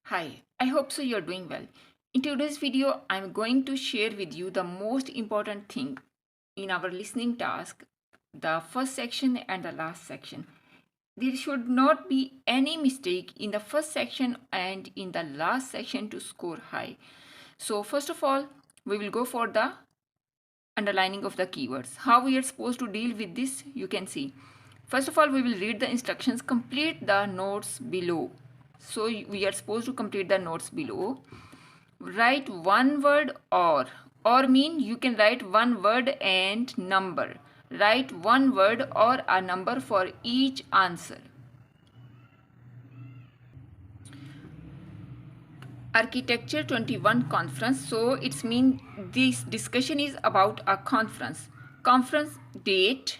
Hi, I hope so you're doing well. In today's video, I'm going to share with you the most important thing in our listening task, the first section and the last section. There should not be any mistake in the first section and in the last section to score high. So first of all, we will go for the underlining of the keywords. How we are supposed to deal with this, you can see. First of all, we will read the instructions, complete the notes below. So we are supposed to complete the notes below. Write one word or mean you can write one word and number. Write one word or a number for each answer. Architecture 21 conference, so it's mean this discussion is about a conference date,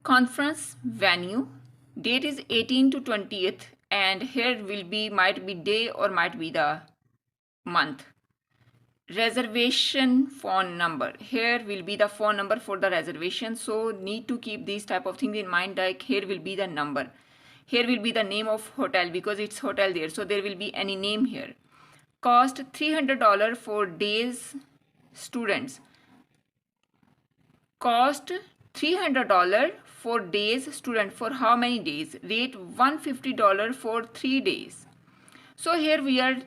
conference venue. Date is 18 to 20th, and here will be might be day or might be the month. Reservation phone number, here will be the phone number for the reservation, so need to keep these type of things in mind, like here will be the number, here will be the name of hotel because it's hotel there, so there will be any name here. Cost $300 for days students. Cost $300 for days student. For how many days? Rate $150 for 3 days. So here we are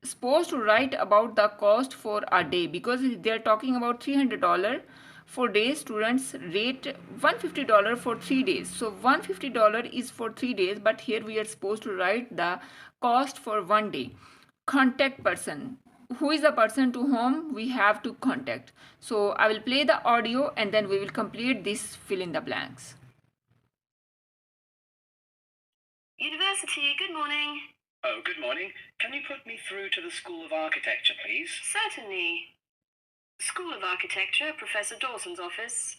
supposed to write about the cost for a day because they are talking about $300 for day students, rate $150 for 3 days. So $150 is for 3 days, but here we are supposed to write the cost for 1 day. Contact person, who is the person to whom we have to contact. So I will play the audio and then we will complete this fill in the blanks. University, good morning. Oh, good morning. Can you put me through to the School of Architecture, please? Certainly. School of Architecture, Professor Dawson's office.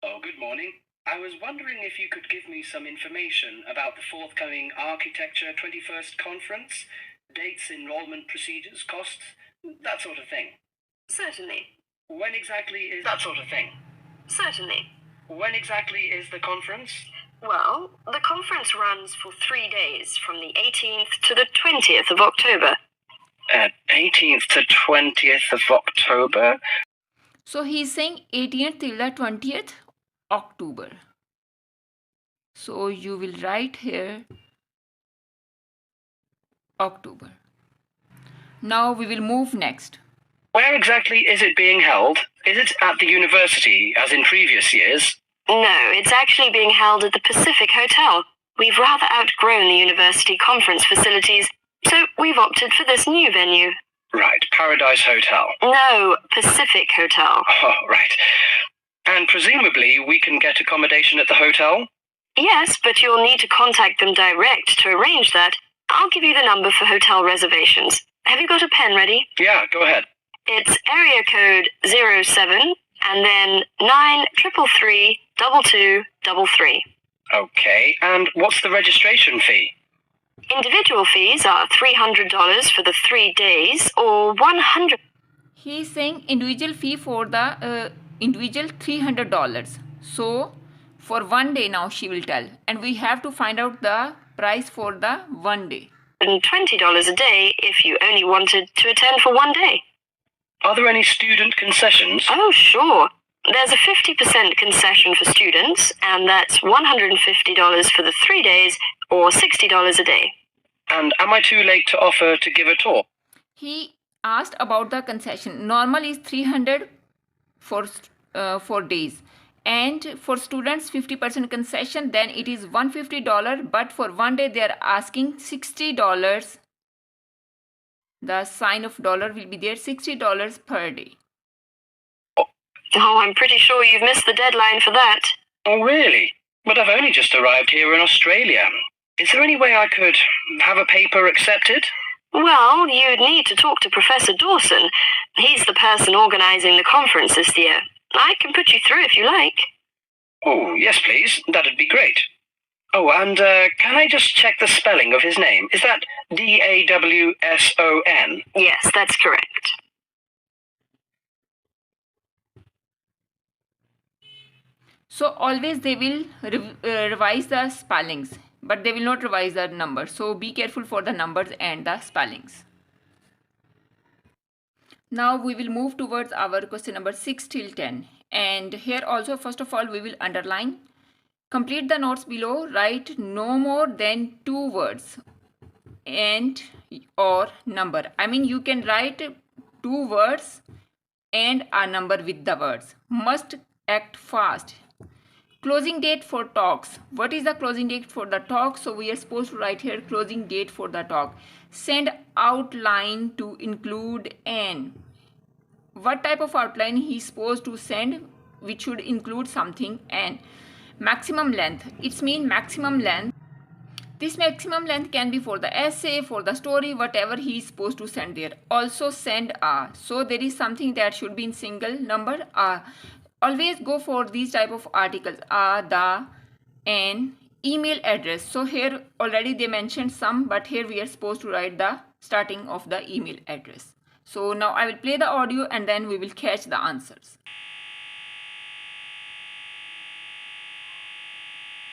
Oh, good morning. I was wondering if you could give me some information about the forthcoming Architecture 21st conference, dates, enrollment procedures, costs, that sort of thing. Certainly. When exactly is that sort of thing? Certainly. When exactly is the conference? Well, the conference runs for 3 days, from the 18th to the 20th of October. 18th to 20th of October. So he is saying 18th till the 20th October. So you will write here October. Now we will move next. Where exactly is it being held? Is it at the university, as in previous years? No, it's actually being held at the Pacific Hotel. We've rather outgrown the university conference facilities, so we've opted for this new venue. Right, Paradise Hotel. No, Pacific Hotel. Oh, right. And presumably we can get accommodation at the hotel? Yes, but you'll need to contact them direct to arrange that. I'll give you the number for hotel reservations. Have you got a pen ready? Yeah, go ahead. It's area code 07 and then 9333 2233. Okay, and what's the registration fee? Individual fees are $300 for the 3 days or $100. He is saying individual fee for the individual $300. So for 1 day now she will tell, and we have to find out the price for the 1 day. $20 a day if you only wanted to attend for 1 day. Are there any student concessions? Oh, sure. There's a 50% concession for students, and that's $150 for the 3 days or $60 a day. And am I too late to offer to give a talk? He asked about the concession. Normal is 300 for days, and for students 50% concession, then it is $150, but for 1 day they are asking $60. The sign of dollar will be there, $60 per day. Oh, I'm pretty sure you've missed the deadline for that. Oh, really? But I've only just arrived here in Australia. Is there any way I could have a paper accepted? Well, you'd need to talk to Professor Dawson. He's the person organising the conference this year. I can put you through if you like. Oh, yes, please. That'd be great. Oh, and can I just check the spelling of his name? Is that Dawson? Yes, that's correct. So always they will revise the spellings. but they will not revise the number. So be careful for the numbers and the spellings. Now we will move towards our question number 6 till 10. And here also, first of all, we will underline. Complete the notes below. Write no more than 2 words and or number. I mean, you can write 2 words and a number with the words. Must act fast. Closing date for talks. What is the closing date for the talk? So we are supposed to write here closing date for the talk. Send outline to include an. What type of outline he is supposed to send, which should include something. And maximum length. It's mean maximum length. This maximum length can be for the essay, for the story, whatever he is supposed to send there. Also send a. So there is something that should be in single number. Always go for these type of articles. The, an, email address. So here already they mentioned some, but here we are supposed to write the starting of the email address. So now I will play the audio and then we will catch the answers.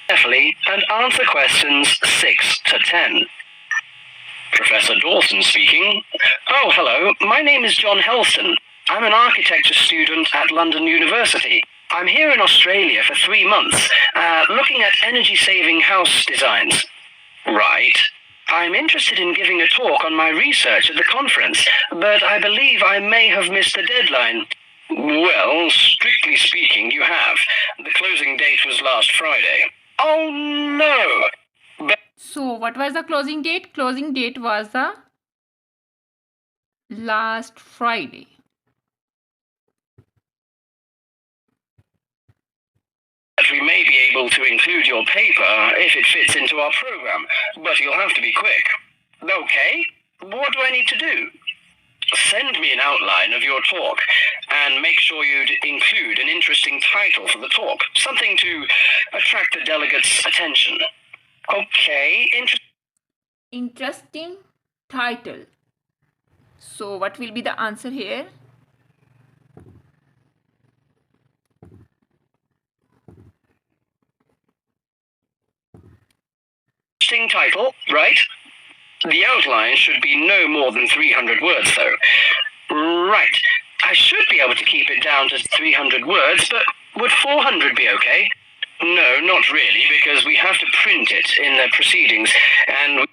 Carefully and answer questions 6 to 10. Professor Dawson speaking. Oh, hello. My name is John Helston. I'm an architecture student at London University. I'm here in Australia for 3 months, looking at energy-saving house designs. Right. I'm interested in giving a talk on my research at the conference, but I believe I may have missed the deadline. Well, strictly speaking, you have. The closing date was last Friday. Oh, no! So what was the closing date? Closing date was the last Friday. We may be able to include your paper if it fits into our program, but you'll have to be quick. Okay, what do I need to do? Send me an outline of your talk and make sure you include an interesting title for the talk, something to attract the delegates' attention. Okay, Interesting title. So what will be the answer here? Interesting title, right? The outline should be no more than 300 words, though. Right. I should be able to keep it down to 300 words, but would 400 be okay? No, not really, because we have to print it in the proceedings, and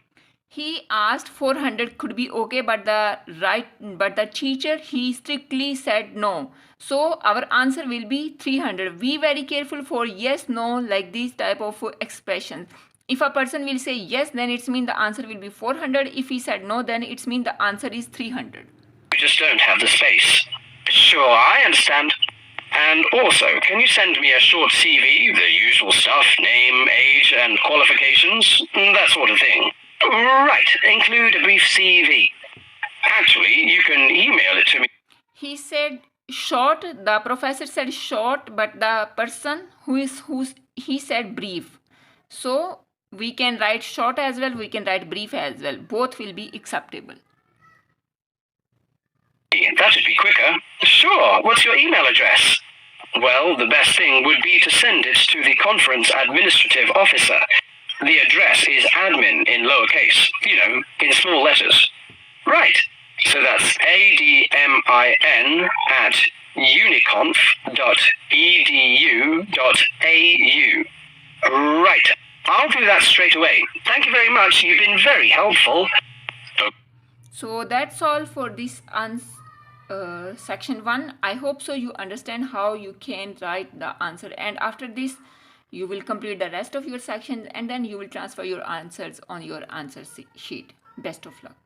He asked 400 could be okay, but the teacher, he strictly said no. So our answer will be 300. Be very careful for yes, no, like these type of expressions. If a person will say yes, then it's mean the answer will be 400. If he said no, then it's mean the answer is 300. we just don't have the space. Sure, I understand. And also, can you send me a short CV, the usual stuff, name, age, and qualifications, that sort of thing? Right, include a brief CV. Actually, you can email it to me. He said short, the professor said short, but the person he said brief. So we can write short as well, we can write brief as well. Both will be acceptable. That should be quicker. Sure, what's your email address? Well, the best thing would be to send it to the conference administrative officer. The address is admin in lowercase, in small letters. Right, so that's admin at uniconf.edu.au. Right, I'll do that straight away. Thank you very much, you've been very helpful. So that's all for this section 1. I hope so you understand how you can write the answer, and after this you will complete the rest of your sections and then you will transfer your answers on your answer sheet. Best of luck.